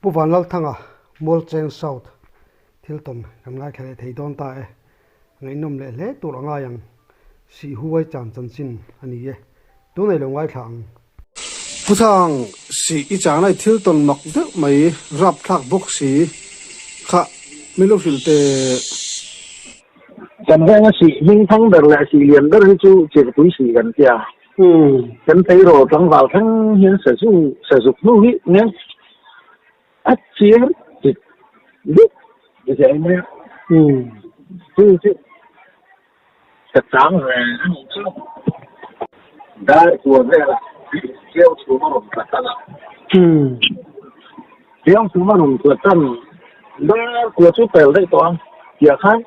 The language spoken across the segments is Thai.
ผู้ฟังเราทั้งมอลเจนเซาท์ทิลตันกำลังแค่ที่โดนตายไงนุ่มเละตัวงายังสีหัวจานจันจินอันนี้ตัวในลงไว้ขังผู้ทางสีอีจางในทิลตันมักเด็กไม่รับทักบุกสีข้าไม่รู้ฟิลเตกันแค่สีหิ้งทั้งเดินและสีเหลี่ยมเดินจู่เจ็บตุ้ยสีกันเจ้ากันไปโรทั้งvàoทั้งเห็นเสือสุกนู่นนี่เนี่ยอัดเชียร์จิตลุกจะใช่ไหมคือจะจ้างเลยได้ตัวแรกเที่ยวสูมาหนุ่มกระตันเที่ยวสูมาหนุ่มกระตันได้ตัวชุดเปลได้ตัวเกี่ยข้าง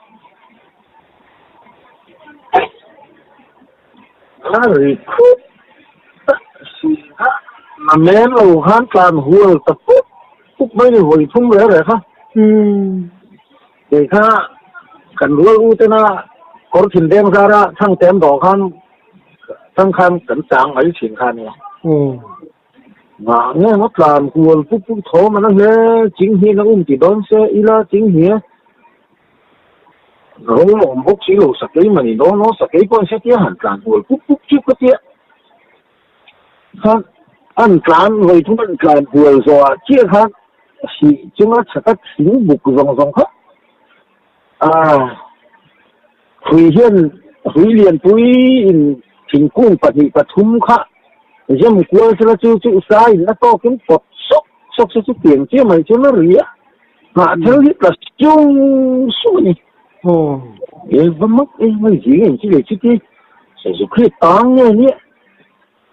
น่าริคุดสิฮะมันแม้เราหันกลางหัวตะปุ๊บไม่ได้หัวทุ่งเลยค่ะเด็กค่ะกันรัวรู้แต่น่ะกอดถิ่นเดิมการะทั้งเต็มดอกคันทั้งคันกันจางไอ้ถิ่นคันเนี่ยมาเนี่ยนักการกวนปุ๊บโถมันนั่นเลยจริงเฮียนักติดโดนเสียอีละจริงเฮียเราพวกสิ่งเราสักกี่มันนี่น้องสักกี่คนเสียที่หันกลางกวนปุ๊บจิ๊บก็เตี้ยคันอันกลางเลยทุกอันกลางกวนสัวเจี๊ยคันสิจังหวะสักสิ่งบุกซองค่ะคุยเรียนปุยถิ่นกุ้งปฏิปทุมค่ะยังกลัวจะจู่สายแล้วก็กินปดซกเปลี่ยนเจ้ามันจะไม่เรียมาเท่าที่กระจุงสุนี่วันมักไม่จริงที่เลยที่ใส่สุขีตังเนี่ย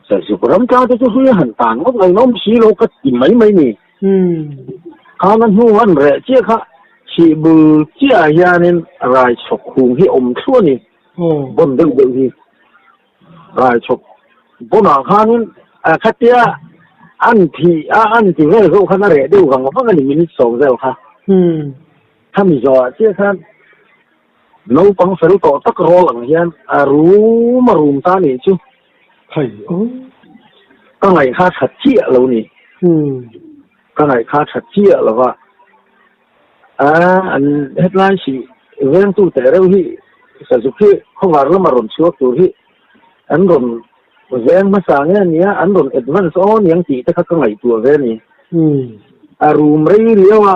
ใส่สุขรำจ้าจะคุยหันต่างก็เลยน้องสีโลก็กินไม่นี่ข้ามันหัวเระเจ้าค่ะชีบูเจ้ายานี่รายฉกหุงที่อมชั่วนี่บนดึงที่รายฉกบนหางข้านี่ขัดเตี้ยอันที่ให้เขาขนาดเระดูกันว่ากันมินิสองแล้วค่ะถ้ามีจอเจ้าค่ะเราปังเสร็จต่อตะกรอหลังเฮียนรู้มารุมตานี่จู่ใช่ก็ไงข้าชัดเจี๊ยเรานี่ก็ไงข้าชัดเจี๊ยแล้วว่าอันเฮดไลน์สิเรื่องตู้แต่เราที่สุดที่เขาว่าเรามารุมชัวตัวที่อันรุมเรื่องมาสั่งเนี่ยอันรุมเอ็ดวันซ้อนยังตีแต่เขาก็ไงตัวเรื่องนี้รุมเรียวว่า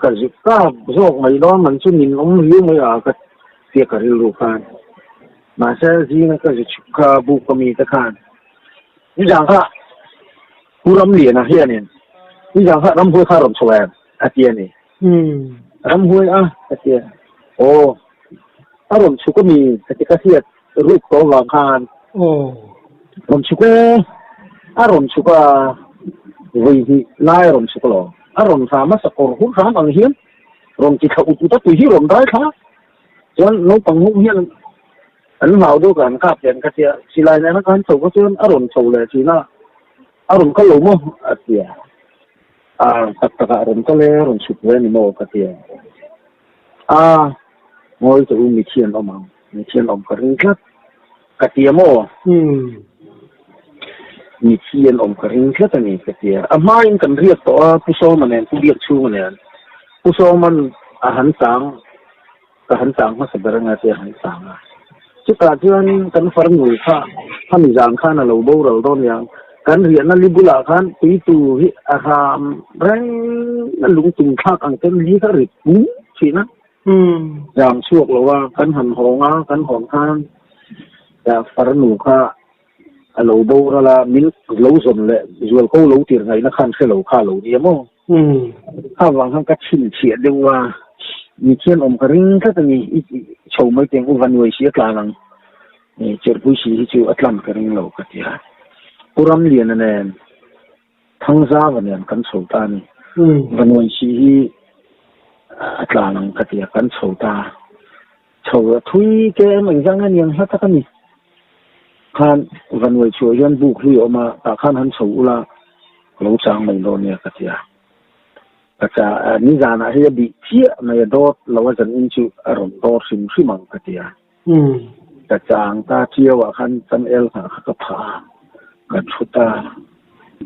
ก็จะก้าวโชคไม่ร้อนมันชุนินน้องเลี้ยงไม่ก็เสียกันรู้กันมาเสียจริงก็จะชุกบุกมีตะขานนี่จังค่ะผู้รำเลียนะเฮียเนี่ยนี่จังค่ะรำห้วยข้ารำแสวงอาเจียนี่รำห้วยอาเจียโอ้อารมณ์ชุกก็มีแต่ก็เสียรูปตัววางคานรำชุกอารมณ์ชุกวิธีไล่รำชุกหรออารมณ์สามารถสกอร์หุ่นร้านอันเฮียนรำจิตเขาอุตุตัดตุยรำได้ค่ะจนน้องปังหุ่นเฮียนอันเราดูกันครับเห็นกันเสียสิไลในนักการสูงก็จนอารมณ์โชว์เลยสินะอารมณ์ก็หลงมั้งเสียตักอารมณ์ก็เลยอารมณ์สุดเลยนี่โมกันเสียโมจะมีเชียนออกมามีเชียนออกกันครับกันเสียโมมีเชียนออกกันครับตอนนี้กันเสียมาอินกันเรียกตัวผู้ชมมันเนี่ยผู้เรียกชูมันเนี่ยผู้ชมมันอาหารสังมาสับเรื่องอะไรอาหารสังจุดการที่กันฟังอยู่ค่ะถ้ามีจางข้านะเราโบเราโดนอย่างกันเรียนนั่นลิบุลาขันปีตูฮิอาหามแรงนั่นลุงตุ่มข้ากันกันนี้ก็ริบปุ๊สินะอย่างช่วงเราว่ากันหันหงกันหงข้างแต่ฟังอยู่ค่ะเราโบเราละมิ้นเราสนเลยส่วนเขาเราตีไงนะขันแค่เราข้าเราเดียวมั้งถ้าวังข้างก็ชินเฉียดเดียวว่ามีเชียนอมกระริงก็จะมีชาวไม่เต็งอุบันวยเสียกลางนี่เจอผู้ชี้ที่จูอัตลัมกระริงเราก็ที่ฮะผู้รำเรียนนั่นเองทั้งซาวันเนี่ยกันโสตานี่วันวยชี้อัตลัมก็ที่กันโสตาชาวทุยแกมันยังไงยังฮัตกันนี่ขันวันวยช่วยยันบุกลุยออกมาตาขันหันสูละเราจางไม่โดนเนี่ยก็ที่ฮะก็จะนิจานะที่จะบิเชี่ยไม่โดดเราว่าจะอินจูอารมณ์โดดสิ่งมังก็ที่ฮะก็จางตาเที่ยวขันจันเอลค่ะก็พากันชุดตา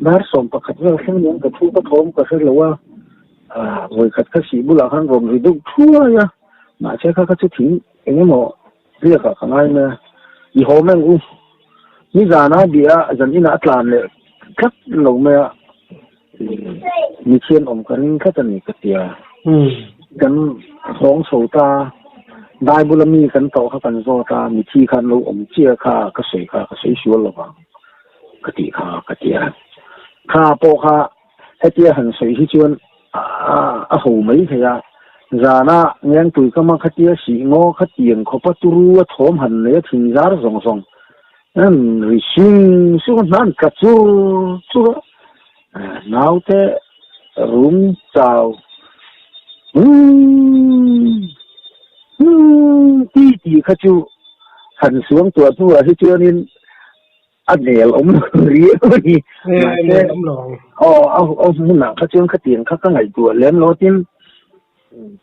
บ้านสมประคัดเรื่องเส้นเลี้ยงกับทุกกระทมก็คือว่าบริษัทข้าสีบุหรี่ข้างรวมหรือดุทั่วเนี่ยมาใช้ข้าก็จะถึงเองหมอเรียกข้างในเนี่ยอีโฮแมงอุ้นี่จานะเดียจันนี่นัดลานเลยคัดลงมามีเชียนอมกันข้าจะหนีกระเตียกันสองโสตาได้บุรมีกันต่อข้ากันโซตามีที่คันเราอมเจียข้ากระสวยข้ากระสวยชัวร์หรอวะกระตีข้ากระเตียข้าโปข้าไอเตียหันสวยที่ชวนหูไม่ใช่ยาจานะเงี้ยตุยก็มาขัดเตียสีงอขัดเตียงเขาประตูรั้วถมหันเลยถึงจาร์ส่งนั่นริชิงสุนนั่นกระจูจูนาวเตรุ่งเจ้าที่เขาจูหันสวงตัวที่เจ้านี่อันเดียวเรียกว่านี่เอาหุ่นหนักเขาเจ้าเขาเตียงเขาก็ไงตัวเลี้ยงรถที่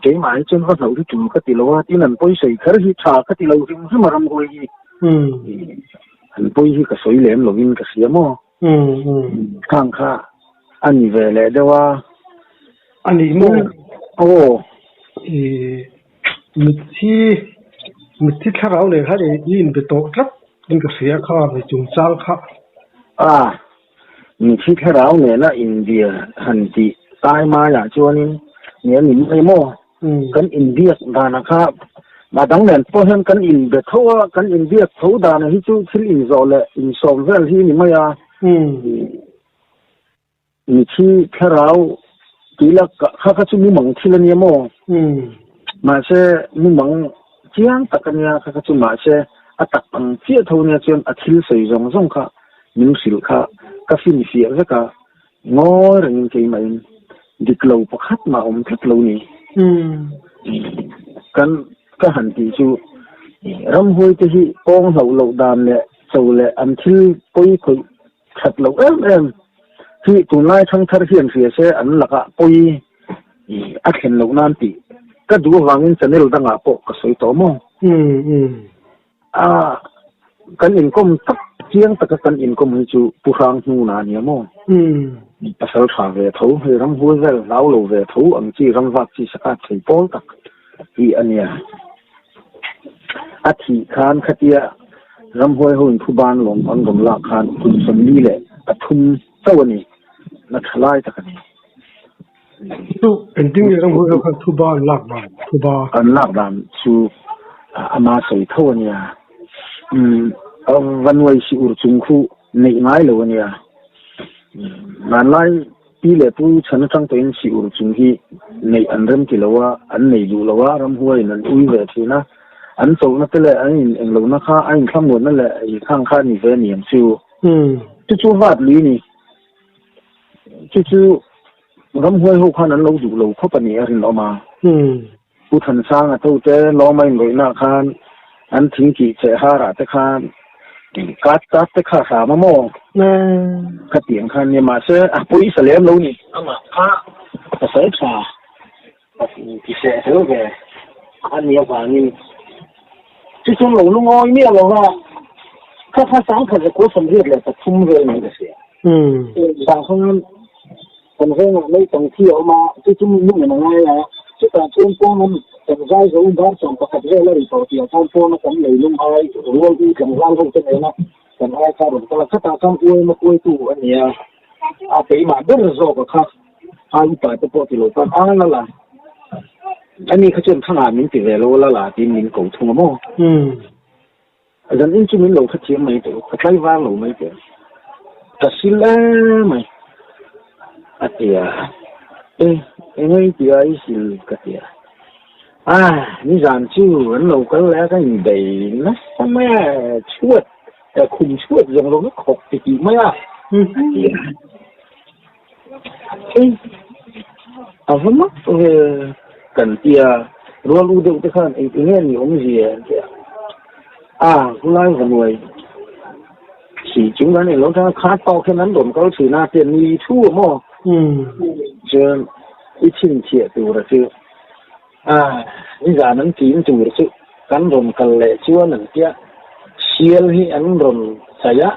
เก๋หมายจนเขาเหล่าที่จู่เขาตีเราว่าที่นั่นปุ้ยใส่เขาที่ชาเขาตีเราที่มันมารำคุยอันปุ้ยที่ก็สวยเลี้ยงเราวินก็เสียมั้งข้างข้าอันนี้เวลาเดี๋ยวว่าอันนี้มั้งโอ้มิที่ถ้าเราเลยเขาจะยินไปโต๊ะครับยินก็เสียข้าไปจุงจ้างข้ามิที่ถ้าเราเนี่ยนะอินเดียฮันติตายมาอย่างชัวนี่เนี่ยหนิไม่โม่กันอินเดียดานะครับมาดังนั้นพอเห็นกันอินเดียเขาว่ากันอินเดียเขาดานะที่จู่ที่อินโซเลอินโซเวลที่นี่ไม่ยามิที่ถ้าเราทีละเขาจะมีหมังที่ละเนี่ยโม่มาเช่มีหมังเจียงตะกันเนี่ยเขาจะมาเช่อัตตังเสียทเนี่ยจนอัธิลใส่จงค่ะมิวสิลค่ะก็ฟินเสียสักค่ะงอเรื่องใจมันดิกเราประคัดมาทัดเรานี่กันก็หันตีจูรำหวยที่ปองเราดามเนี่ยโซเลยอันที่ปุ้ยคุยขัดเราที่ตัวไล่ทั้งทาร์เฮียนเสียเสียอันหลักะปุ้ยอัดเห็นเรานั่นตีก็ดูวางเงินจะเนี่ยเราตั้งอาปก็สวยโตมั้งกันอินคมตักเจียงตักกันอินคมให้จูผู้ฟังหูนาเนี่ยมั้งภาษาชาวเวทูให้รำหัวเวลเล่าโลเวทูอันที่รำวัดที่สกัดใส่โป้ตักที่อันเนี้ยอาทิคานขัดเยะรำหัวหุ่นผู้บ้านหลงอันกำลังคานคุณสมดีแหละปทุมเจ้านี่นักไล่ตักนี่ตู้เป็นจริงรำหัวเขาทุบ้านหลักบ้านทุบ้านอันหลักบ้านสู่อามาใส่เท่านี้วันวัยสิอุรจุงคู่ในไม้เลยเนี่ยนั่นไล่ปีเล็บฉันตั้งเป็นสิอุรจุงที่ในอันเริ่มที่เราว่าอันในดูเราว่ารำหัวนั่นอุ้ยเวทีนะอันโซนั่นแหละอันเองเรานะข้าอันข้ามหมดนั่นแหละข้างข้านี่เวนี่ยังชิวจู่ๆวัดลีนี่จู่ๆรำหัวเขานั้นเราดูเราเข้าไปนี่อะไรเรามาผู้ทันสร้างตัวเจ้ล้อไม่ลอยหน้าคานอันทิ้งกี่เจ้าหาราตะคานกัดตะขาสามโมงกระเตียงคันเนี่ยมาเชื่อปุ้ยเสลียมเรานี่มาพระกระเสพชาพิเศษเท่าแกอันนี้ว่านี่ที่ชมหลงลุงอ้อยเนี่ยเราว่าถ้าสร้างเขาจะกู้สำเร็จเลยแต่ทุ่มเรื่องนี้ก็เสียสร้างเขานั้นคนเรื่องไม่ต้องเที่ยวมาที่ชุ่มนุ่มอย่างไรแล้วที่แต่ช่วงพวกนั้นแต่ใจเขาบ้านส่งประคับเรื่องอะไรต่อเที่ยวท่านพวกนั้นกันเลยลุงอ้อยรวมที่กันร่างเขาจะเองนะกันอ้อยข้าวผมก็ถ้าตาข้ามอวยมาอวยตู้อันเนี้ยอาไปมาเดินโซ่กับข้าอายุป่าจะปวดที่หลบตานั่นแหละอันนี้เขาจนขนาดนี้ติดแล้วละล่ะที่มินกูทุ่งมั่งอาจารย์อินจูมินหลงเขาเทียมไม่ตัวเขาใช้ว่าหลงไม่ตัวแต่สิละไม่อาเตียไม่เตียอีสิลกัเตียนี่จานชื่อวันเราก็แล้วก็ยิ่งดีนะทำไมช่วยแต่คุณช่วยยังเราไม่ขบติดไหมล่ะเตียเอาสมัครกันเตียรัวรู้เด็กที่ข้างอีกเงี้ยนี่องค์เสียเตียคุณไล่กันไว้สีจุงนั้นเนี่ยเราถ้าขาดต่อแค่นั้นโดนเขาสีหน้าเตียนมีชั่วมั่งเจออีชิ้นเทียตัวละชื่อนี่จานั้นจีนตัวละชื่อกันรมกันเลยชื่อนั่นเตียเชียร์ให้อันรมใช่ยะ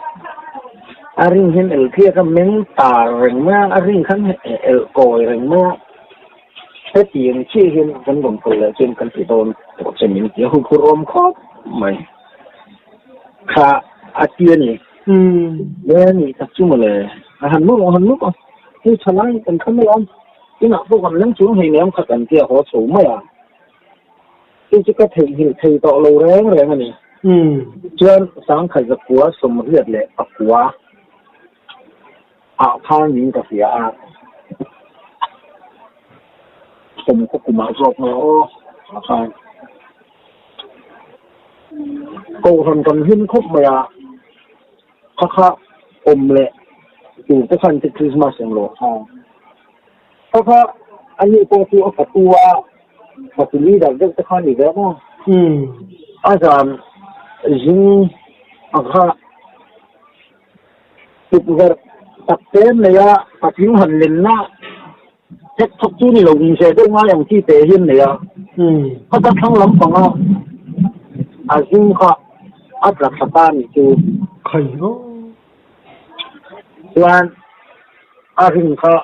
อาริงเห็นเทียกับเม้งตาเริงมากอาริงขันโกยเริงมากแต่ตีนชี้เห็นกันบนคนเลยจนกันติดโดนตัวเซมินเดียวคุณรวมครบไม่ข้าอาเจียนี่เนี่ยนี่ตัดจุ่มเลยหันมุกอ่ะที่ฉลาดเป็นขั้นไม่ล้อมที่หนักพวกมันเลี้ยงจุ่มให้เลี้ยงขัดกันเที่ยวหัวสูงไม่อ่ะที่จะก็ถีต่อโลแรงอันนี้เจ้าสังขารกัวสมเรียดเลยกัวพายิงกับเสียอาผมก็กุมารรอบมาโอ้พาโกหันกันหินครบมาข้าอมเลยอยู่ที่คันที่คริสต์มาสอย่างโลกข้าอันนี้ตัวที่เอาประตูนี้ดักเด็กที่คันอีกแล้วมั้งอาจารย์ยิงข้าติดกับตัดเต้นเลยอะตัดทิ้งหันเลนนะเช็คทุกที่นี่เราดีเสียด้วยว่าอย่างที่เตะหินเลยอะเขาจะทั้งล้ำของเราอาจิงข้าอัตราสตาร์นี่คือใครเนาะส่วนอาจิงข้า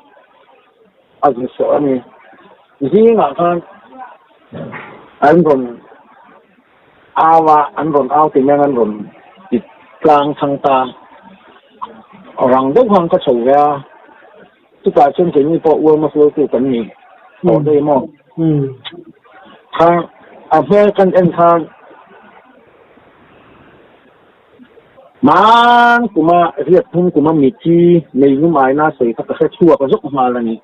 อาจิงสอนนี่ยิงอ่ะท่านอันบนอันบนที่แม่อันบนติดกลางทางตารังด้วยความกระชุ่มเลยทุกการเช่นเช่นนี้พออ้วนมาซื้อตัวกันนี่พอได้มองทางเพื่อกันเอ็นทางมันกูมาเรียกทุ่งกูมามีที่ในยุ่งหมายน่าสวยถ้าก็แค่ชั่วก็ยกมาแล้วนี่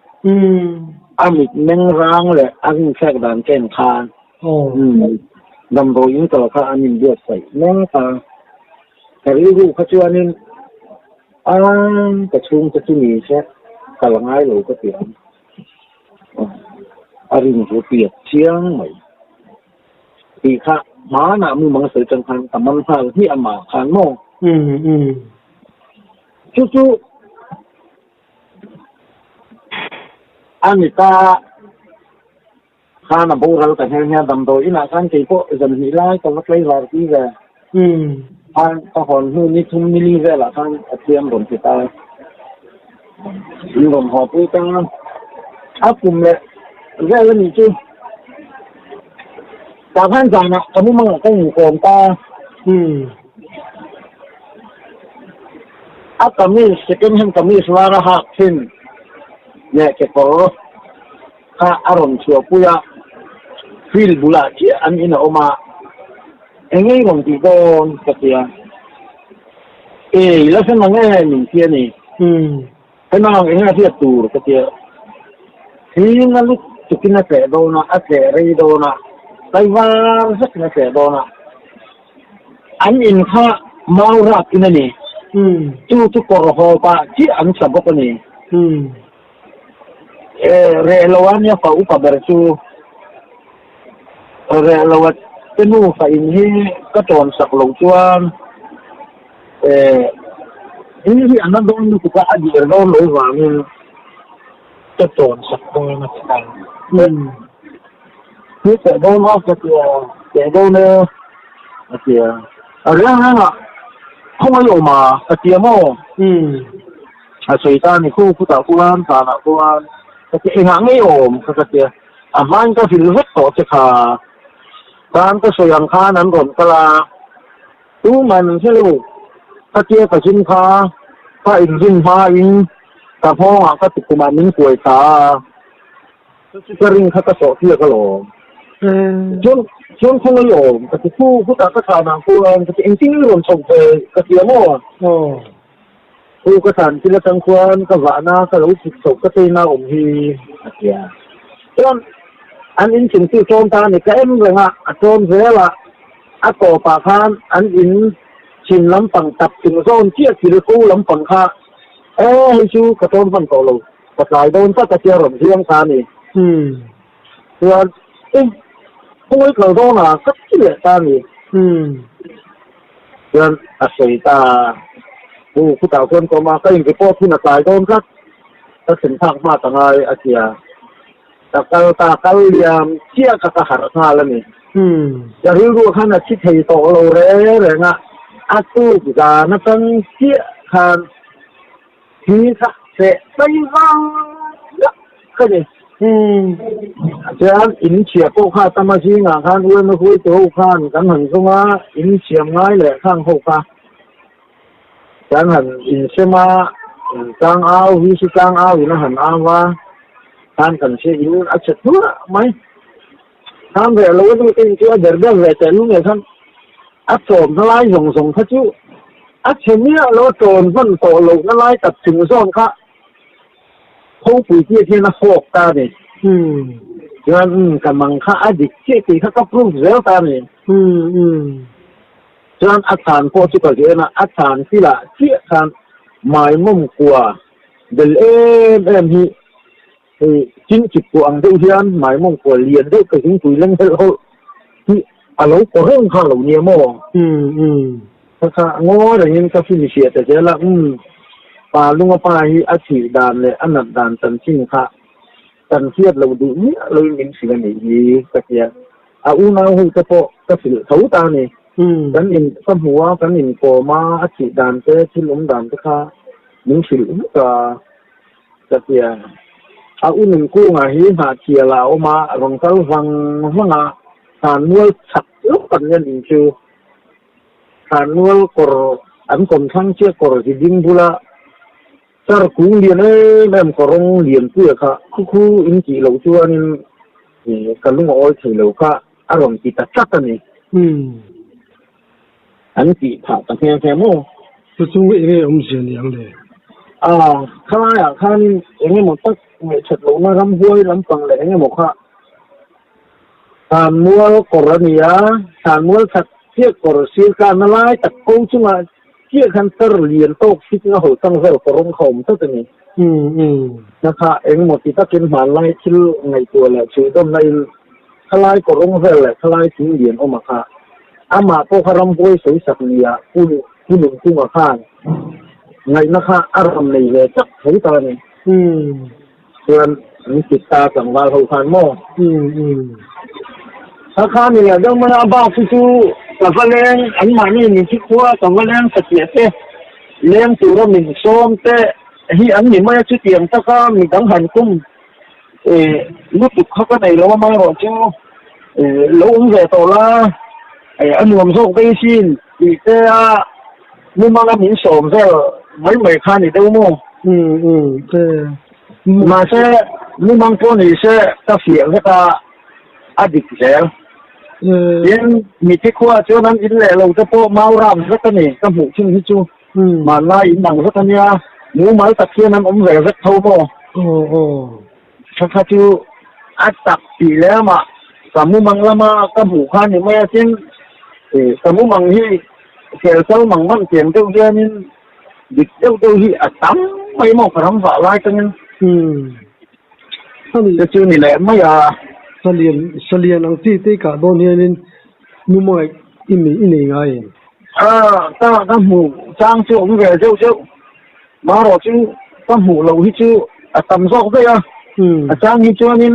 มีแมงร้างเลยแค่ด่านแก่นคานดำโดยิ่งตลอดข้ามีเดือดใส่แมงตาแต่รู้เขาชื่อนี่กระชุ่มจะมีแค่กระง่ายหรือก็เปียกหัวเปียกเชียงใหม่ปีข้าม้าหนามือมังสวิรัติจังคันแต่มันพาที่อามาคานโม่จู่อันนี้ตาข้าหน้าบูเราแต่เฮียดำโดยน่าขันที่พวกจะมีไล่ตรงนั้นเลยว่าที่เลยตาหอนหูนี่ทุ่มมิลลิเวลละท่านเตรียมหล่นที่ตาหล่นหอบไปตั้งปุ่มเลยเรื่องนี้จู่ตาพันใจนะตอนนี้มันก็อยู่โกงตาตอนนี้สกินเห็นตอนนี้สวาระหักขึ้นเนี่ยเก็บโอ้ข้าอารมณ์ชั่วปุยะฟิลบุลาที่อันนี้นะออกมาเอ็งไงลงที่โดนกระเทียแล้วฉันมาไงหนึ่งเทียนี่ให้น้องเอ็งไงเทียตูกระเทียที่นั่นลูกจุกินน่ะเสดโดนะเสรีโดนะไต้หวันสักน่ะเสดโดนะอันอินข้าเมารักกินนี่จู่ทุกคนรอปะที่อันสับปะนี่relawannya Pak Upa Bersu relawan penuh Pak ini keton saklongcuan ini sih anak dong juga aja dong loh wangin keton saklong macam ini kedon apa kedon ada nggak không có mà tiền mà水丹你库打库兰打哪库兰cái hàng ấy ổn cái mang cái phiền rất tốt chứ cả đang cái số hàng khá nằm còn cái là tú mình sẽ lưu cái kia cái sinh khá cái in cái phong cái tụi mình mình quậy cả cái ring cái số kia cái lỗ chúng không có ổn cái khu ta cái thằng nào khu cái in tiếng luôn sống về cái kia mà cái sản chỉ là tăng quan cái vạn na cái lối dịch sổ cái tên na ủng hi cho anh in chỉnh tiêu trôn ta này cái em rồi ạ trôn thế là cổ bà khan anh in chỉnh lắm bằng tập chỉnh trôn chia chỉ được khu lắm bằng kha hay chú cái trôn phần cổ lù cái lại đôn tất cả chia rộng riêng ta này rồi không biết là đâu là rất là ta này rồi sợi taผู้ต่างคนก็มาก็ยังไปพบผู้นักลายโดนรักตัดสินทางมาต่างไงอาเซียแต่การเรียนเชี่ยกับทหารทหารแล้วนี่จะรู้ขนาดที่ไทยโตเราเลยนะอาตู้กุจานักตั้งเชี่ยขัน thì thật sẽ bay vang cái gì cho anh in chia cô kha tâm gì ngà khan uy mà vui tổ khan căn hẳn không á in chia ngay lệ khang hậu kha căn hẳn in xem mà càng ao vì sự càng ao vì nó hẳn ao và khan cần sẽ in ở chật nữa mấy khan về lâu rồi cái chưa được được về tới lúc này khan ắt trộm nó lại dùng hết chứ ắt xem nhá lâu trộm vẫn tổ lục nó lại tập trung xong kha không phải kia thiên nó hộp ta này cho nên cái măng khá addict thì khá cấp rút dễ ta này cho nên ắt thàn có chút cái gì là ắt thàn thì là chia thàn mai mông của del em thì chính trị của anh đâu hiền mai mông của liền đấy cái chính trị lên thế thôi thì lâu có hơn khá lâu nhiều mà khá ngó rồi nhưng cái phim sẽ thế là pa lunga pa hi a thi dan le anat dan tan chin kha tan hiat lo du ni lo min sigan ni ka tia a una hu ta po ka fil thau ta ni kan in sam huwa kan in ko ma a thi dan te thilum dan te kha min fil ka tia a unun ku nga hi ha tia la o ma rong kal wang hanga han nual chak lu kan nen in chu han nual kor an kom thang che kor ji ding bula char kung lian mem korong lian tu kha khu in chi lo chuan kalung oi thei lo kha arom ti ta chat ani an ti tha ta he mo tu chu nge sian yang le kha ya khan enge mo tak me chat lo na ram huai lam pang le enge mo kha mual korania mual chat che kor sil ka na lai tak ko chunga chia khăn tơ liền tốt xích nó hồi tăng giờ có rong khom tất cả này nó khá em một tí tắc trên bàn lai chill ngày tuổi là chữ đông nay khai lai có rong giờ là khai lai chính liền ôm mà khá mà có khá ram bôi sấy sạch lìa phun lùng phun mà khá ngày nó khá aram này về chắc thấy ta này rồi những thịt ta chẳng vào hậu khăn mò khá này là đâu mà bao chúแต่ก็เลี้ยงอันมานี่มีที่ขั้วแต่ก็เลี้ยงสเตียเต้เลี้ยงตัวมีส้มเต้ที่อันนี้ไม่ชุดเตียงแต่ก็มีตั้งหันกุ้งลูกตุกเขาก็ในเราไม่หรอกจูลูกเสือตัวละอันรวมส่งไปชินอีกเต้มึงมาแล้วมีส้มเต้ไม่คันอีกเต้มั้งเต้มาเต้มึงบางคนนี่เต้ก็เสียงก็อดีตแล้วยังมีที่ขั้วเจ้านั้นอินแหล่เราจะโปะเมารำสักนี่กำหูชิ้นที่จูมาไล่อินดังสักนี่หมูไม้ตะเคียนนั้นอมแหวสักเท่าโมชักจูอัดตักปีแล้วมาสามุมังละมากำหูข้านี่ไม่จริงสามุมังที่เกี่ยวเจ้ามังมันเกี่ยวเจ้าเจ้านี่ดิเจ้าที่อัดตั้มไม่มองพลังฝ่าไล่กันจะจูนี่แหละไม่salian ang ti ka don hianin numai ini ngai ta hmu chang chu om ve chu ma ro chu ta hmu lo hi chu tam zok ve chang hi chu nin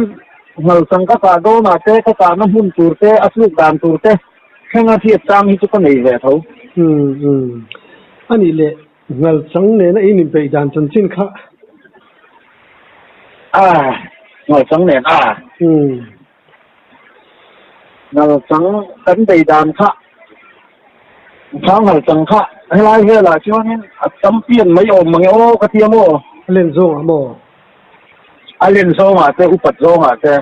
hal sang ka do na te ka na hun tur te asluk dan tur te khenga thi chang hi chu ka nei ve tho ani le ngal chang ne na in pe dan chan chin kha ngal chang ne ngal chang kan dei dan kha ngal chang kha hay lai he la chu nin tam pian mai om mang o ka tia mo len zo mo alen zo ma te upat zo ma te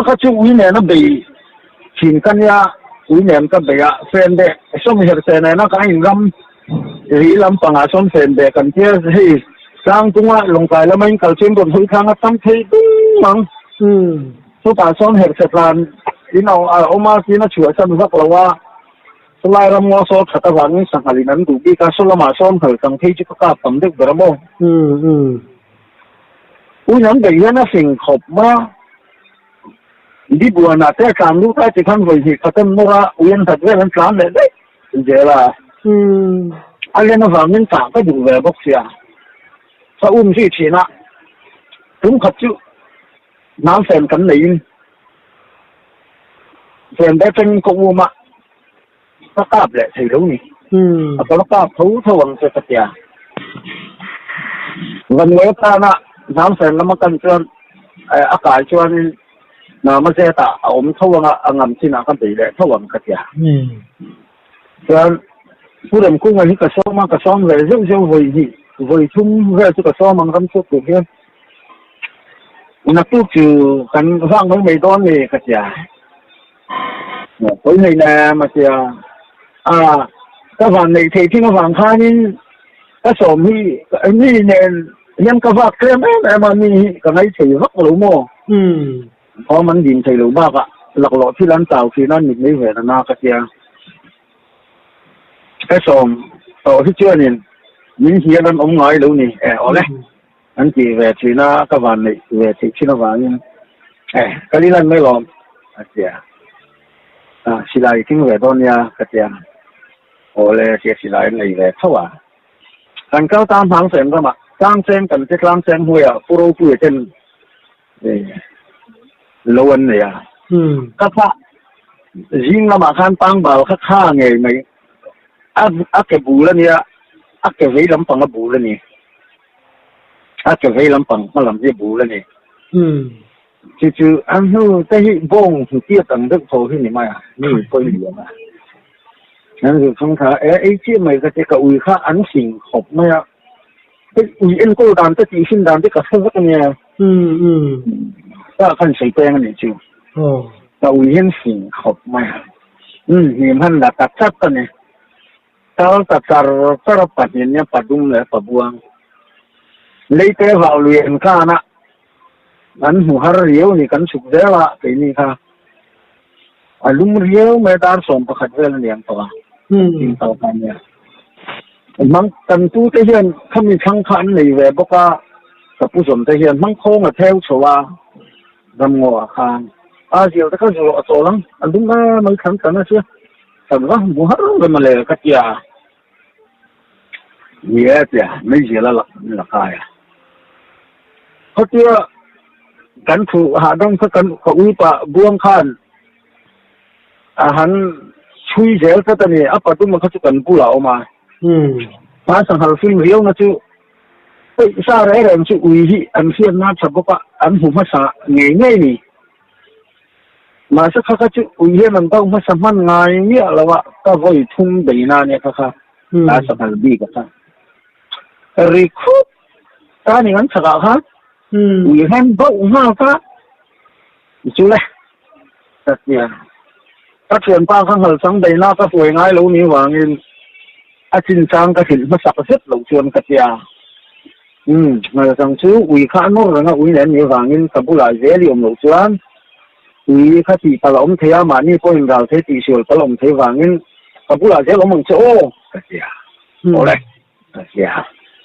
kha chu wi ne na bei chin kan ya wi ne ka be ya fen de som her se ne na ka in ram ri lam panga som fen de kan tia hei sang tunga long kai la main kal chen don hui thang tam thei dung mang số bà son hẹp sệt lan đi nào ông mà khi nó chữa chân rất là qua số lai ram ngó số thật là vắng sang hà nắn đủ đi cả số là mà son thở tăng thi chứ có cả tầm được rồi không ui nắn để nó sinh khop mà đi buồn là thế cảm lúc ta chỉ khăn vậy thì cả tâm mua ui anh thật với anh làm đấy vậy là anh nó vào nên tạm cái đủ về bốc xia sao suy chỉ na đúng thật chứน้ำเส้นกันหนีเส้นได้เป็นกงูมาก็กราบแหละถือรู้นี่ก็กราบทุกวันเสีย วันนี้ตานะน้ำเสร็จแล้วมากันจนอากาศจนน้ำมันเสียตาผมเท่าว่างามที่น้ำกันตีเลยเท่าว่ากระเทียจนผู้เล่นกุ้งอันนี้กระซ้อมมากระซ้อมเลยเรื่องวยชุ่มเรื่องที่กระซ้อมมันกันสุดตัวเนี้ยนักตู้จือกันสร้างมันไม่ต้อนเลยกระเทียคนในนามาเสียก็ฝั่งในที่ก็ฝั่งข้านี่ก็สมที่นี่เนี่ยยังก็ฝากเกลียมแต่มันมีก็ไม่ถือฮักหรือโม่เพราะมันดินใส่หรือบ้าอะหลักหลอที่ร้านเต่าคือนั่นมีไม่เหวนนากระเทียก็สมต่อที่เชื่อเนี่ยยิ่งเฮียนั้นอมง่อยหรือนี่เอาเลยอันที่เวทีน่าก็ฝั่งในเวทีที่น่าฝั่งนี่ก็นี่นั่นไม่ลองกระเทียสิไลทิ้งเวทตอนนี้กระเทียโอ้เลยเสียสิไลในเวทเท่าไหร่การเข้าตามทางเส้นก็มาตามเส้นกันที่กลางเส้นหัวผู้รู้ผู้เช่นล้วนเนี่ยก็พระยิงละมาขันปังเบาข้าไงไม่เก็บบูแล้วเนี่ยเก็บไว้ลำปังก็บูแล้วนี่เก็บไว้ลำปังก็ลำที่บูแล้วนี่จู่ๆอันนู้นแต่ที่บ้งที่เตี้ยตังเด็กโตที่นี่ไม่นี่ก็เหลือมานั่นคือคำถามที่ไม่ก็จะกับอุ้ยข้าอันสิ่งขบไม่อุ้ยเอ็นกูดานแต่จีนดานที่กับเพื่อนเนี่ยก็ขันใส่แป้งนี่จู่แต่อุ้ยเอ็นสิ่งขบไม่นี่มันละตัดชัดกันเนี่ยถ้าตัดสารพัดเนี่ยปัดดุมเลยปัดบวงเลยแต่ว่าอุ้ยเอ็นข้านะอันหัวเรียวนี่กันสุกเดียวละทีนี้ค่ะอารมณ์เรียวไม่ได้ส่งประคัดเวลาเนี่ยตัวจริงต่อไปเนี่ยมันกันตู้เทียนเขามีช่างขันในเว็บบอกว่ากับผู้สมเทียนมันโค้งมาเที่ยวชัวร์ดำงัวคางเดี๋ยวถ้าเขาจะเอาตัวลังอันนี้มันขันกันนะเชื่อแต่ว่าหัวเรียวมันเลยกัดยาเนี่ยจ้ะไม่เสียละละกายเขาเชื่อกันถูกหาต้องกันเขาอุ้ยปะบวงขันอาหารช่วยเจ้าก็ตอนนี้ปัจจุบันเขาจะกันผู้เหล่ามาสังหารฟิล์มเรียวนะจู่สาระอะไรมันจู่อุ้ยอันเสียนัดสับปะอันหัวมาสะเงี้ยนี่มาสักข้าจู่อุ้ยมันต้องมาสมันไงเนี่ยแล้วว่าก็ไว้ทุ่มดีนาเนี่ยค่ะสังหารบีก็ค่ะรีคูดตอนนี้งั้นสักค่ะอุ้ยเห็นบ้าห้าค่ะจู่เลยตัดเนี่ยถ้าเขียนป้าข้างหลังสังใดหน้าก็สวยง่ายแล้วนี่หวังอินจินจังก็เห็นมาสักเสร็จหลงชวนกัตยามาสังชื่ออุ้ยข้าโน่นนะอุ้ยเนี่ยนี่หวังอินกับผู้หลายเรื่องหลงชวนอุ้ยข้าตีปลาอมเทียมานี่ก็เห็นเราเทตีชวนปลาอมเทียหวังอินกับผู้หลายเรื่องมึงโจ้กัตยาโอ้เลยกัตยา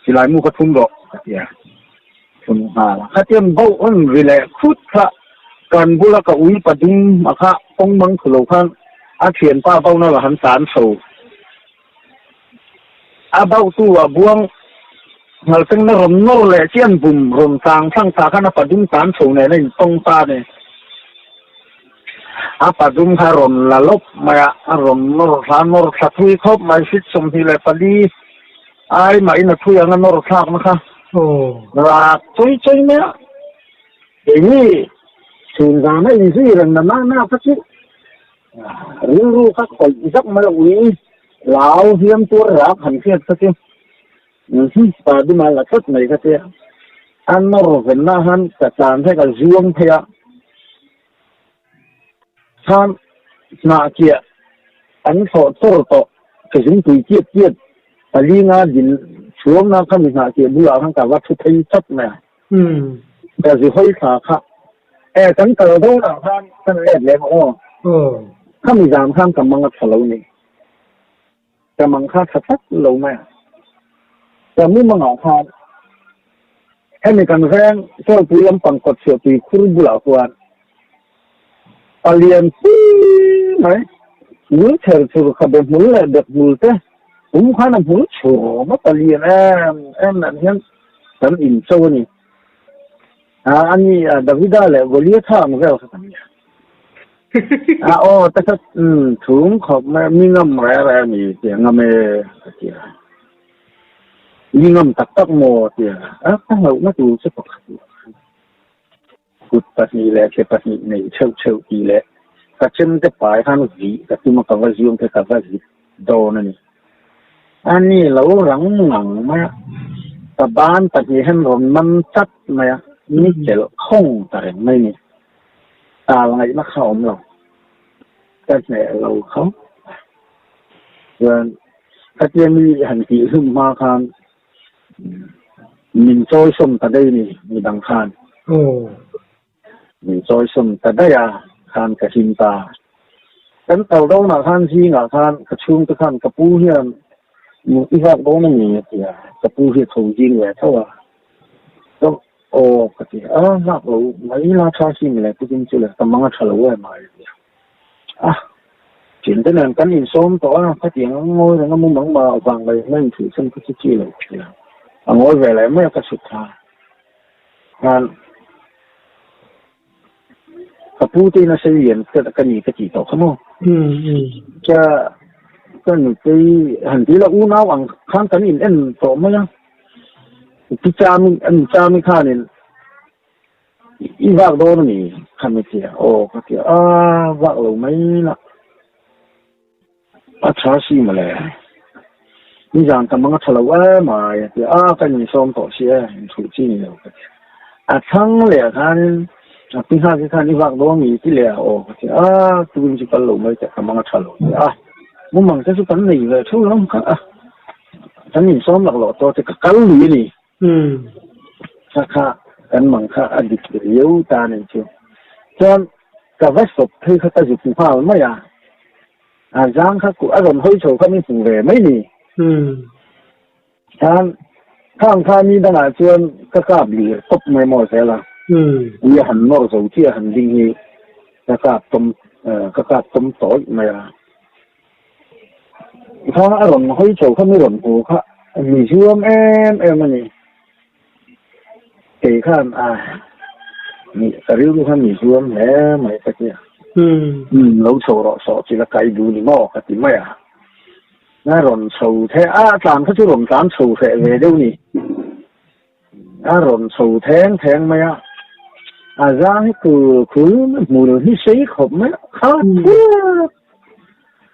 สิลายมุขทุ่มดอกกัตยาทุ่มมาข้าเตรียมเบ้าอันวิเลคุดข้าการบุรกับอุ้ยปัดดุมมาค่ะป้องมังขลุ่ขันเขียนป้าเบ้านั่นแหละหันสารสูเบ้าตัวบวงหลังจากนั้นรมโน่เลยเชียนบุ่มรมสางช่างสาขันปัดดุมสารสูเนี่ยในตรงตาเนี่ยปัดดุมขารมละลบมารมโน่สารโน่สัตุยครบมาชิดสมทีเลยปดีมาอินทุยอันโน่สักนะคะรักช่วยเนี่ยอย่างนี้สิ่งการไม่ดีเรื่องนั้นน่าพักจิรู้พักไปสักมาวิ่งเหล่าเทียมตัวรักหันเทียบสักทีปาดีมาละสักไหนก็เทียอันนั้นเราเป็นหน้าหันแต่การให้กับช่วงเทียท่านนาเกียอันสอดโซ่ต่อถึงตุยเกียดปลีงาดินช่วงนั้นเขามีนาเกียบุหรี่ทั้งแต่ว่าทุกทีสักเนี่ยแต่สิห้อยขาค่ะฉันเกิดด้วยนะท่านเล่นเลยถ้ามีสามข้ามกับมังคับเรานี่กับมังคับชัดเราไหมแต่เมื่อมังคับให้มีการแรงโซ่ปุยลำปังกดเสียปีคุรุบุหรี่ควรเรียนปีไหมมือเชิดชูขับแบบมือเลยแบบมือเต้ผมข้าน้ำมือโฉมมาเรียนนั่นเนี่ยฉันอินโซนี่อันนี้ดาวิดาเลยวอลลี่ท่ามันก็เอาสักอย่างแต่ก็ถุงขอบมีน้ำอะไรมีเสียงอะไรก็เจีย lingam tak mo tia kan lo na tu se pak kut pas ni le ke pas ni nei cheu ti le ka chen te pai han vi ka tu ma ka va zium ke ka va zi do na ni ani lo rang ngang ma ta ban ta ni hen ron man chat ma ya ni chel khong ta re mai ni ta la ngai ma khom lo ka ne lo khom rồi các em đi hành thị hưng ma khan mình trôi sông tại đây nè mình đằng khan mình trôi sông tại đây à khan cả hình ta cái tàu đâu mà khan gì ngà khan cái chuông cái khan cái pu hiền một cái vật đó nó nhỉ thì cái pu hiền thầu riêng vậy thôi à đó cái gì lạc lũ mấy la cha xin lại cái gì chứ là tầm mang trả lũ mà chuyện tới là cánh nhìn xóm tỏ phát triển ngôi rồi nó muốn bắn bờ vàng này nên thử xem cái chi là ngôi về lại mới có sụt thà cái Putin nó xây dựng cái gì cái chỉ tổ không không cái cái hành tí là u não bằng kháng cánh nhìn em tổ mới nhá cái cha mình khá nên ít vác đó nó nhỉ khăn mấy kia cái kia vác lâu mấy là cha si mà lẽ, bây giờ tầm mang thầu mà thì cái nhìn xóm tổ xe thủ chi nhiều thằng lẽ khan tiếng hai cái khan đi vác đó nghỉ thì lẽ thì tôi chỉ cần lâu mấy cái tầm mang thầu muốn mang cái số tấn này về thu lắm thằng nhìn xóm lạc lọt thì cái cắn lưỡi này khá anh mang khá đi yếu ta này chứ cho cái vết sụp thìเขาจะอยู่ผ้าไม่giang khắc của anh hơi sầu không phụ về mấy gì khang khan như đang ở trên các bị tốc mấy mỏ thế là vì hành nọ dầu chia hành linh hi các tôm tối mà khang anh hơi sầu không rộn phụ khá mì xuông em mà nhỉ kể khăn mì cà riu khăn mì xuông thế mấy cái kia lâu sầu rõ sọ chỉ là cái đủ ni mò cái gì mấy nó rộn sầu thế làm cái chỗ rộn tám sầu thế về đâu nè rộn sầu thế mấy ra cái cứ mùi hít sấy khom mấy khá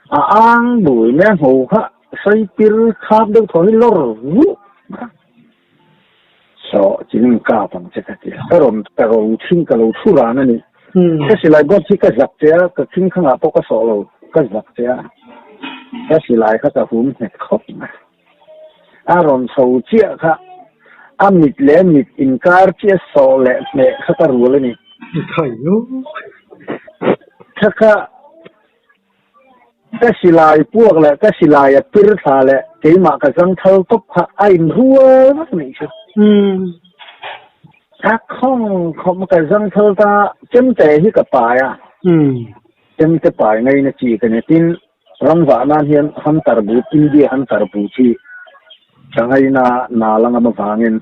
ăn bụi mấy hồ khá say pir khá đâu thôi lor sọ chỉ nên cả bằng cái rộn chinh cái lẩu chua ra nè cái gì lại gót chỉ cái giặc chế cái chinh không có cái sọ lẩu cái giặc chế cái gì lại cái hùm hết khóc rộn sầu chia khá mít lẽ mít in car chia sọ lẽ mẹ cái rùa lên nè cái gì lại buộc lại cái gì lại pir thà lại cái mà cái răng thâu tóc ai rùa nó này chứ không cái răng thâu ta chân tệ hi cái bài chân cái bài này nó chỉ cái này tin răng vả nan hiền han tar bu tin đi han tar bu chi chẳng hay na lang mà vangin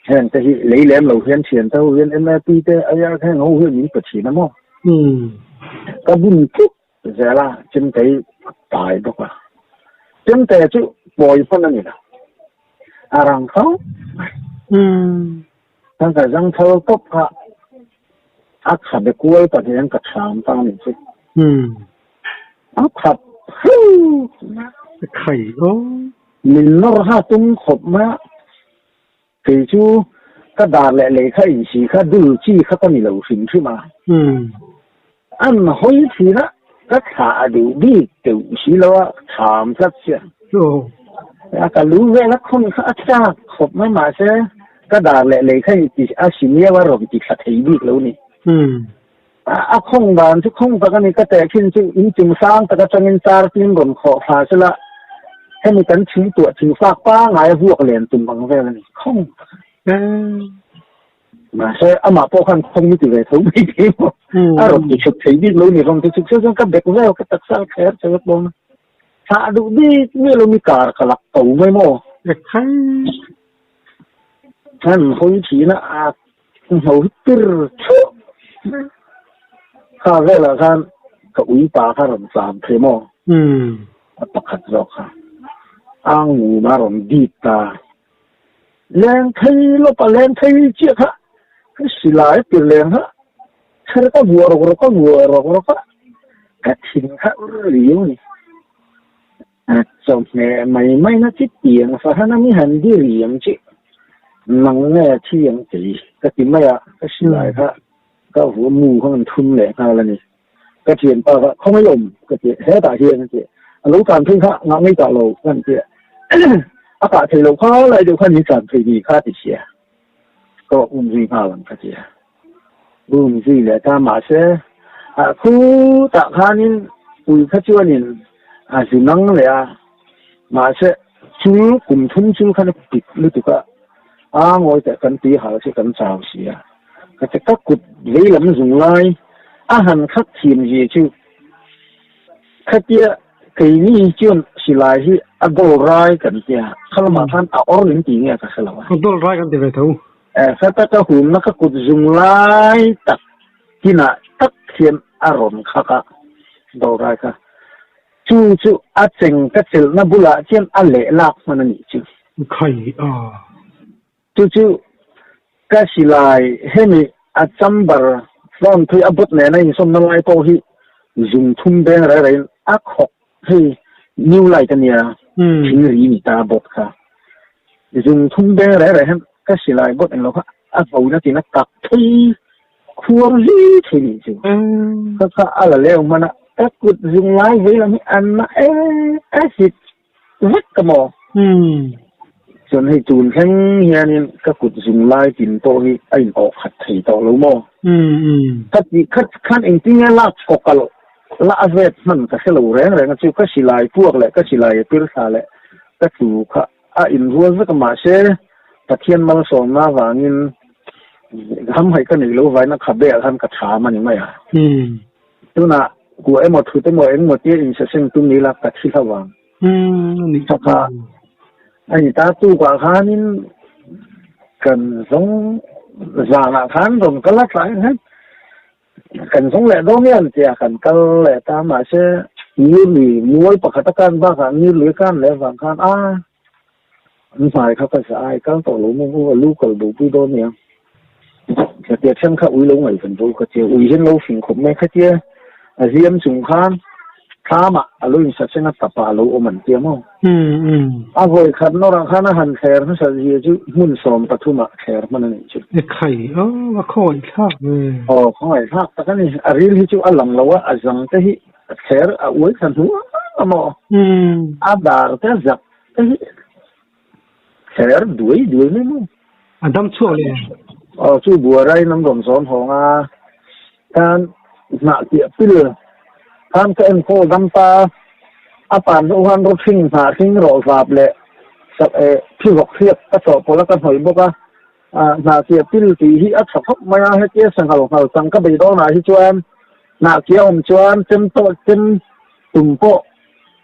hèn cái lấy lem lâu hiền tiền tao hiền em pi te ai cái ngô hiền những cái gì nó cái bún chút giờ là chân cái bài đó à chân tệ chứ bồi phân là gì đó răng thâu thằng cái răng thâu tóc khắp cái cuối tại vì anh cắt sám ta mình chứ khắp khẩy đó mình nó ra tung khop mà thì chú cái đà lệ lệ khai gì khai đủ chi khai có nhiều lưu sinh chứ mà anh hỏi thì đó cái thả đều đi đều xí lo thảm rất chuyện cái lũ về nó không khai cha khop mấy mà sẽ cái đà lệ lệ khai thì xin nhớ vào rồi thì khai thấy biết lâu nè không bàn chứ không phải cái này cái tệ kinh chứ in chừng sang cái trong in tar tin còn khó phá chứ là hay mình tấn chính tuổi chính phạt ba ngày vuộc liền tụm bằng về này không mà sẽ mà bao khăn không như từ về thấu bị thế mà rồi thì thực thấy biết lâu này không thì thực sự trong các bậc về cái đặc sản khác cho các bạn thà đủ đi như là mình cả lạc tàu với mò hắn hồi chỉ là hồi tırข้าเวลาท่านก็อุ้ยปลาข้าหลงสามเทมอปักขัดรอกค่ะอ้างหูมาหลงดีตา แรงไทยลบแรงไทยเจ้าค่ะก็สิลายเปลี่ยนแรงฮะเธอก็วัวเราก็วัวเราก็กระถิ่นค่ะเลี้ยวนี่จบแม่ไม่น่าจิตเตียงฟ้าน้ำมีหันดีเหลี่ยมจินังแน่เที่ยงจีก็ติไม่อะก็สิลายค่ะก็หัวมูเขามันทุ่มแหลกอะไรนี่ก็เทียนป่ะเขาไม่ยอมก็เจี๊ยแค่ตาเทียนนั่นเจี๊ยรู้การพึ่งค่ะงานไม่ต่อเรานั่นเจี๊ยอากาศเทลงเขาเลยดูขั้นนี้การพดีค่าติเชียก็ซีพาลังก็เจี๊ยซีเลยถ้ามาเสียคู่ตาข้านี่อุ้ยข้าชัวนี่สินังเลยมาเสียชูกลุ่มทุ่มชูขั้นปิดหรือตุก我แต่กันตีหาเสียกันสาวเสียก็จะก็กุดเวลามันสูงเลยหันคัดทีมยี่ชูคัดเจี๊ยเคยนี่จนสิลายที่โดนร้ายกันเจี๊ยเขาละมาท่านออร์ลินตีเนี่ยก็เขาละว่าโดนร้ายกันเดี๋ยวเท่าถ้าจะหุ่นนักกุดสูงเลยตักที่น่ะตักเทียนอารมณ์ข้าก็โดนร้ายค่ะจู่อาเจงก็เจอนับบุละเทียนอะไรลักมันนี่จู่ใครจู่ก็สิลายให้มีจำบาร์ตอนที่อับดเนี่ยในสมนัลไลโตที่จุงทุ่มเบงอะไรขอกให้นิวไลต์เนี่ยทิ้งรีมิตาบดค่ะจุงทุ่มเบงอะไรก็สิลายบดเองเราค่ะเอาหน้าที่นักตักที่ควรรีที่นี่จู่ก็อะไรเลี้ยวมันก็กุดจุงไลเวลามีอันน่ะสิวิกกมอจนให้จูนแข็งเฮียนี่ก็กุดจุงไลกินโตที่ไอ้ออกขัดถีต่อรู้มั้งคัดเองที่เนี่ยลากกกะละเวทมันก็เสลวแรงก็จู่ก็สิลายพวกแหละก็สิลายพิรสาแหละก็จู่ค่ะอินรัวสักมาเช่ตะเทียนมันสอนมาว่างินทำให้ก็หนีรู้ไว้นะขับเบะทำกระถามันยังไม่ตัวน่ะกูไอ้หมดถือไปหมดเองหมดที่อินเสซิงตุ้มนี้ละกัดที่ระวังนี่สักค่ะไอ้ตาตู้กว่าข้านี่กันสงสารข้านตรงก็ละสายนะกันสงแหละตรงนี้เจ้ากันก็แหละตามมาเช่ยืนหลีมวยปกติการบ้ากันยืนหลีกันแล้วบางครั้งมันฝ่ายเขาก็สายก็ตกลงมึงว่าลูกก็ดูพี่โดนเนี่ยแต่เดี๋ยวช่างเขาอุ้ยลงไหนกันดูก็เจ้าอุ้ยเห็นเราสิ่งของไม่เขาเจ้าเรียมสงครามข้ามาอารมณ์สัตว์เช่นนักตบปลาเราเอามันเจ้ามั้งโวยขันนรังข้านะหันแขกเขาจะเรียกหุ่นสมปฐุมะแขกมันนั่นจุดไข่ว่าข้อยข้าข้อยข้าแต่ก็นี่อารีที่จุดอัลลังเราว่าจังแต่ที่แขกอวยขันหัวมั้งดาร์แต่จับแต่แขกด้วยไม่มั้งดำชั่วเลยจู่บัวไรน้ำดมสอนของการหน้าเกี่ยปิลการเอ็นโคดำตาปานอุหันรถซิ่งหาซิ่งรอสาบเลยสับพี่บอกเทียบกระสอบพลกันหอยบอกว่าหน้าเกี่ยปิลตีที่อัศพมาให้เจ้าสังหารเขาสังก็ไปโดนหน้าที่จวนหน้าเกี่ยจวนเต็มโตเต็มตุ่มโป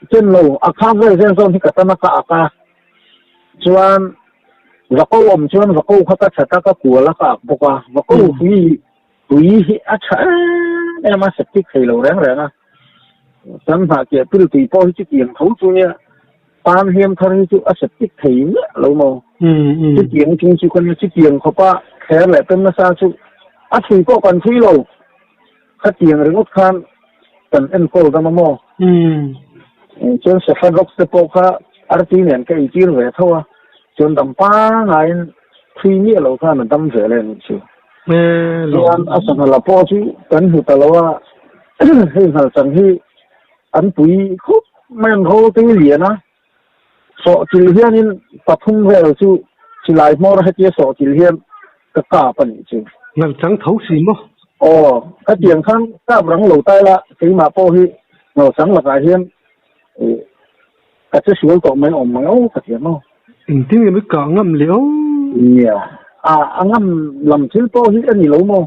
เต็มโลข้างเลยเส้นส้นที่กระตันนักอากาจวนวักอุ้มชวนวักอุ้เขาก็ชัดก็กลัวแล้วก็บอกว่าวักอุ้ปุยอาชาเนี่ยมาสติกให้เราแรงนะสันหาเกี่ยปิลตีพอที่จะเกี่ยงเขาตัวเนี่ยปานเฮียมทาริจุอาสติกให้เนี่ยเราโม่จะเกี่ยงจริงจุกันจะเกี่ยงเขาป้าแค่แหละเป็นมาซาจุอาชีพก็กันที่เราถ้าเกี่ยงเรื่องการเป็นเอ็นโคดมาโม่จนเสฟรกสเปก้าอาร์ตีเนี่ยก็อีกทีเรื่องเท่าจนดำป้าไงที่นี่เราข้ามันดำเสียเลยชิวส่วนอาสังหลับพอชิกันหัวตะละว่าให้หันสังที่อันปุ๋ยคุบมันเขาตีเหลียนะสอจิลเฮียนี่ปะทุ่งเวลชิวชิลายมอร์ให้เจ้าสอจิลเฮียนก็กล้าปนิชิวนั่งจังเท้าสีมั้งถ้าเตียงข้างกล้าหลังหลูใต้ละสีมาพอที่เราสังหลักเฮียนก็จะสวยกว่าไม่ออกมาก็เตียงมั้งที่นี่ไม่กล้างำเหลียวเนี่ยงั้นลำชิ้นโตที่อันนี้รู้มั้ง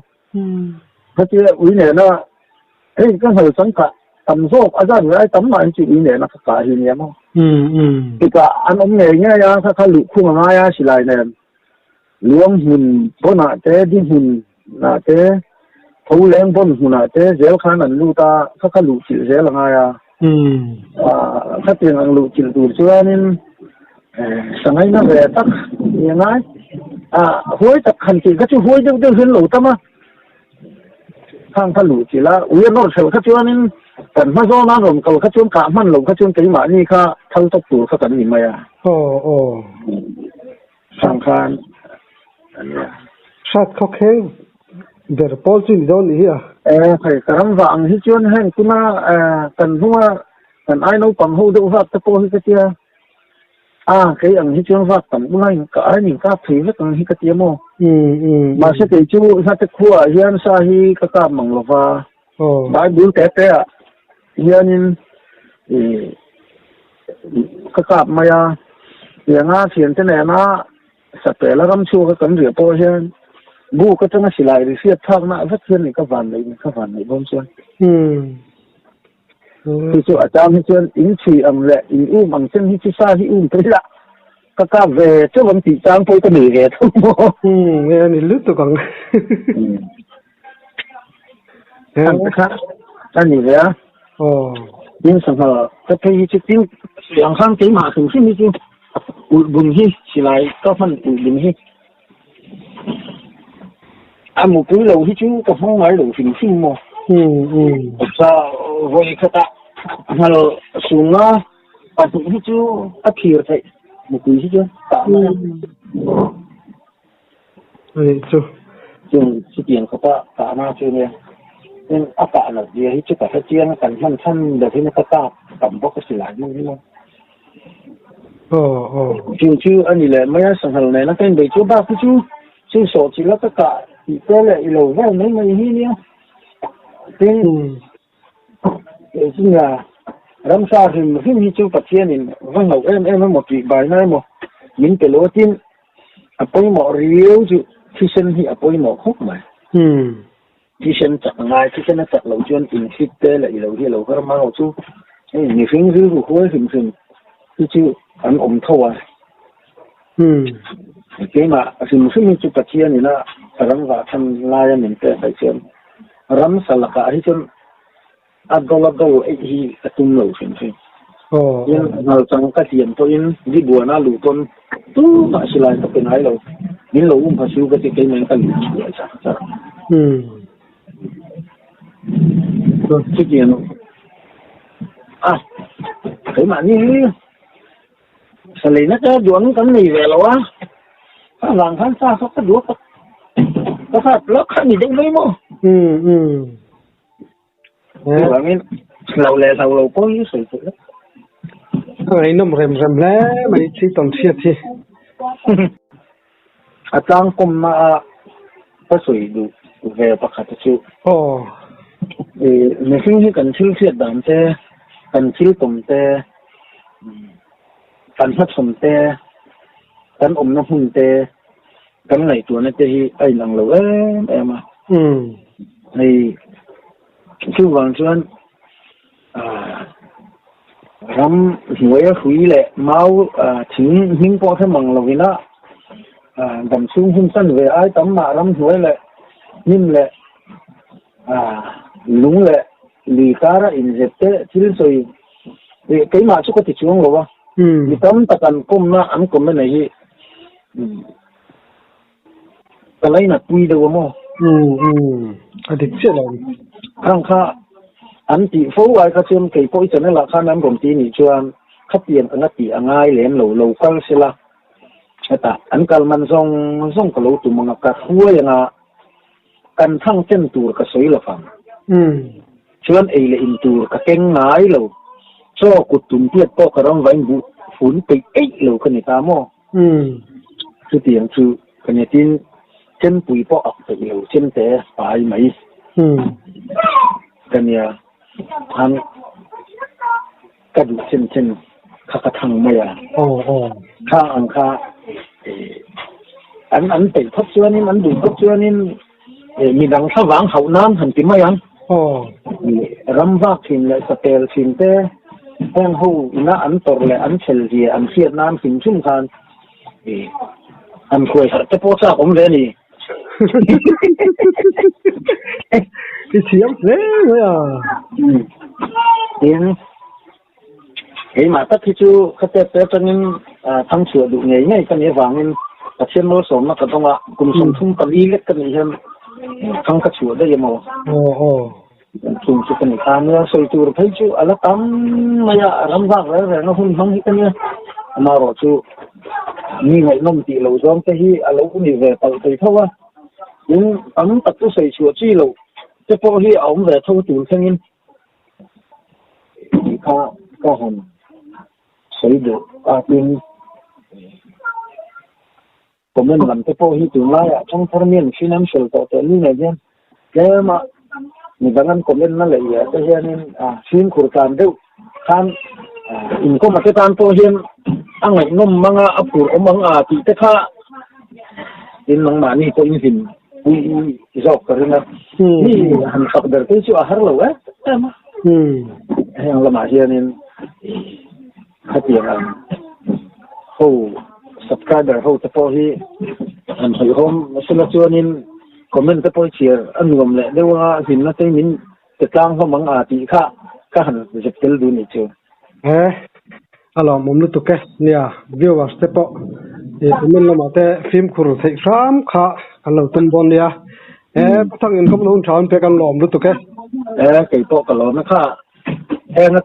ถ้าเจ้าอุ้ยเนี่ยนะก็เหมือนสังกัดตำโซกอาจารย์อะไรตำหน่อยจีอุ้ยเนี่ยนักศึกษาที่เนี่ยมั้งที่ก็อันนั้นเนี่ยถ้าหลุดคู่มาเนี่ยสิไรเนี่ยล้วงหุ่นบนหน้าเต้ดิหุ่นหน้าเต้เขาเลี้ยงบนหุ่นหน้าเต้เจ้าข้านั่นลูตาถ้าหลุดจิ๋วเจ้าละไงถ้าเตียงหลุดจิ๋วตัวเชื่อนี่ sang ấy nó về tắc như ngay hối tập hành chỉ các chú hối đâu hiến lẩu tâm á thang thằng lũ chỉ là uống nó sầu các chú nên cần mà do nó rồi cầu các chú cảm man lẩu các chú cái mà như kha thâu tóc tủ các cái gì mà sang khan sát khóc heng để Paul chín đâu nhỉ phải cảm vàng hi chuyên heng cũng cần hoa cần ai nấu bằng hô đậu vặt tập Paul cái kia cái anh hi chuyên vặt tầm bữa nay cả những các thứ rất là hi cái kia mò mà sẽ kể chú sát cái khua hiền sa hi các cái măng lova bài bún tét tét hiền các cái mày yang hiện thế này nó sắp tới là làm chua cái cần rửa po hiền bu cái trong cái lại thì siết thang nó rất hiền này các bạn này bông xuân thì chỗ ở trong hi chuyên in chỉ lệ in bằng chân hi chỉ sa hi thế là các về chỗ vẫn chỉ trang thôi cái gì hết thôi nghe này lướt tôi còn anh khác anh gì vậy nhưng sau đó cái chỉ tiếng tiếng khang tiếng mà thường xuyên như bùng hi chỉ lại có phần bùng hi một cái lầu hi chú có phong máy lầu thường xuyên mà sao vậy cái ta mà xuống á bắt hi chú áp hiệp vậy một quý chứ chú chỉ tiền của ta cả na chưa nghe nên áp cả là gì hết chứ cả cái chiên cần thân để thế nó ta cầm bóc cái xì lại mong thế chứ anh ấy mấy sản phẩm này nó cái bề chú ba cái chú số chỉ là tất cả thì cái này lầu vào mấy mấy hi nhá thế chứ là làm sao thì khi mình chú phát hiện thì văn học em một vị bài này một những cái lỗ tin apoi một riêu chứ khi sinh thì apoi một khúc mà khi sinh chặt ngay khi sinh nó chặt lỗ chuyên in fit thế là lỗ kia lỗ cái mà lỗ chú nhiều phim rưỡi của khối phim chứ anh ôm thâu cái mà phim mình chú phát hiện thì là làm và tham lai mình phải xem làm sao là cái chứ adol hi atum lo fin nhưng nào trong cái tiền tôi đi bùa na lù tôn tu mà xí lại tập cái này lo những lo phải siêu cái mình cần vậy sao cái tiền cái mà như xử lý nó cho chuẩn cái gì về lo á làm khán xa có cái đuốc có phải lót cái gì đấy mấy mò bạn ấy lâu có những sự sự ấy nó rem lẽ mà chỉ toàn thiệt chứ trang cùng mà có sự đủ về bậc hạt chứ mình khi cần chiếu thiệt đam thế cần chiếu tùng thế cần hết sùng thế cần nó hùng thế cần này tuổi này thì ai năng lâu em à thì chú vàng chuan ram huế hủy lệ máu chính những con thêm bằng lồng nó đầm xuống hung sân về ai tấm mà ram huế lệ nim lệ lúng lệ lì cá ra in dẹp té chín rồi cái mà chú có thể xuống rồi thì tấm ta cần cung nó ăn cung cái này cái lấy là quy đâu mà thì chết rồi khang kha anh chị phố ai các chuyện cái phôi cho nên là khang nam công ty này chuan khắp tiền anh chị anh ai lên lầu quăng xe la ta anh cần man song cái lầu tụi mình cả khua yang cần thăng chân tour cái sấy là phẳng chuan ấy là in tour cái keng ngái lầu cho cụt tụm tiệt to cái rong vánh bụt phun tịch ấy lầu cái này ta mò cái tiền chú cái này tin chân bụi bỏ ọc tự lầu chân té phải mấy cái này anh cái đủ chân khá thằng mày khá anh phải thấp chưa nên anh đủ thấp chưa nên mình đang sao vắng hậu nam hành tím mày anh ram vác phim lại stel phim té đang hú na anh tổ lại anh chel gì anh khiết nam phim chung khan anh quay sát cái post cũng vậy nè cái chiếm thế rồi tiếng cái mà tất khi chú khát tết cho nên thăng sửa đủ nghề ngay cái này vàng nên trên mô số mà cái đó cùng sống thung cái đi cái này hơn thăng cái sửa đây mà chung chút cái này ta nữa soi tu thấy chứ ala tam maya ram vang rồi nó hun hăng cái này mà rồi chứ như ngày nông tỷ lâu giống cái hi lâu cũng đi về tàu tây thôi nhưng ấm tập tu soi sửa chi lâu cái phố hi ông về thôi tu thanh in có hồn soi được tiền của mình làm cái phố hi tu lại trong phương面 financial ตัวนี้เนี่ยเนี่ยmà ni dengan komen na le ya te hianin sin khurkan deu khan in ko ma te tan to hian angai nom manga apur omang ti te kha in mang mani ko in hin ui jok karina ni han khabdar te chu har lo ma hang lama hianin khatiang ho subscriber ho te po hi an hoi hom sula chuanin comment te poi chiar anuam le dewa hin na te min te tang ho mang ti kha ka han jetel du ni chu alo mom lu to ke nia viewers te po e min lama te film khur thei ram kha alo tum bon nia thang in kom lu thawn pe kan lom lu to ke kai to ka lo na kha na